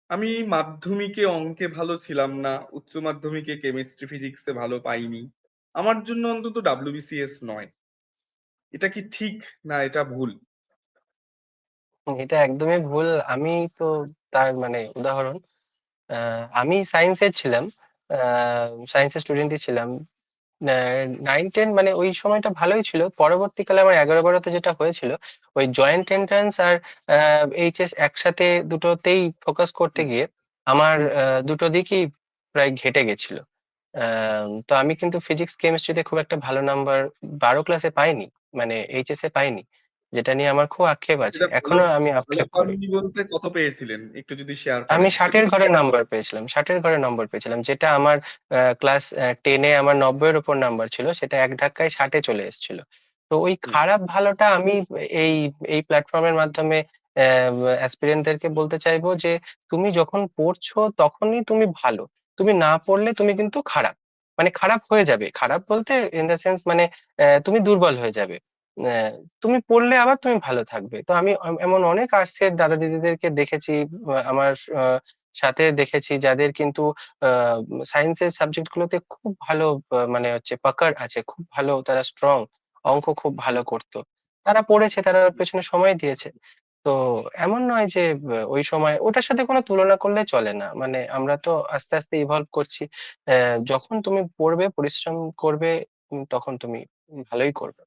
আমি মাধ্যমিকে অঙ্কে ভালো ছিলাম না, উচ্চ মাধ্যমিকে কেমিস্ট্রি ফিজিক্সে ভালো পাইনি। আমার জন্য অন্তত ডাব্লিউবিসিএস নয়। এটা কি ঠিক না এটা ভুল? এটা একদমই ভুল। আমি তো তার মানে উদাহরণ, আমি সায়েন্সের ছিলাম, সায়েন্সের স্টুডেন্টই ছিলাম। 9-10 মানে ওই সময়টা ভালোই ছিল। পরবর্তীকালে আমার 11-12তে যেটা হয়েছিল, ওই জয়েন্ট এন্ট্রান্স আর এইচএস একসাথে দুটোতেই ফোকাস করতে হুম, গিয়ে আমার হুম। দুটো দিকই প্রায় ঘেটে গেছিল। তো আমি কিন্তু ফিজিক্স কেমিস্ট্রিতে খুব একটা ভালো নাম্বার 12 ক্লাসে পাইনি, মানে এইচএস এ পাইনি, যেটা নিয়ে আমার খুব আক্ষেপ আছে, সেটা ভালো এখনো আমি ভালো আক্ষেপ করি। পাননি বলতে কত পেয়েছিলেন একটু যদি শেয়ার আমি করেন? 60-এর ঘরে নাম্বার পেয়েছিলাম, 60-এর ঘরে নম্বর পেয়েছিলাম, যেটা আমার ক্লাস 10-এ আমার 90-এর উপর নাম্বার ছিল, সেটা এক ধাক্কায় 60-এ চলে এসেছিল। তো ওই হুম, খারাপ ভালোটা আমি এই এই প্ল্যাটফর্মের মাধ্যমে অ্যাসপিরেন্টদেরকে বলতে চাইবো যে তুমি যখন পড়ছো তখনই তুমি ভালো, তুমি না পড়লে তুমি কিন্তু খারাপ, মানে খারাপ হয়ে যাবে। খারাপ বলতে ইন দ্য সেন্স মানে তুমি দুর্বল হয়ে যাবে। আহ, তুমি পড়লে আবার তুমি ভালো থাকবে। তো আমি এমন অনেক আর্টসের দাদা দিদিদেরকে দেখেছি, আমার আহ, সাথে দেখেছি, যাদের কিন্তু সায়েন্সের সাবজেক্ট গুলোতে খুব ভালো মানে হচ্ছে পাকড় আছে, খুব ভালো তারা স্ট্রং, অঙ্ক খুব ভালো করতো, তারা পড়েছে, তারা ওর পেছনে সময় দিয়েছে। তো এমন নয় যে ওই সময় ওটার সাথে কোনো তুলনা করলে চলে না, মানে আমরা তো আস্তে আস্তে ইভলভ করছি। যখন তুমি পড়বে, পরিশ্রম করবে, তখন তুমি ভালোই করবে।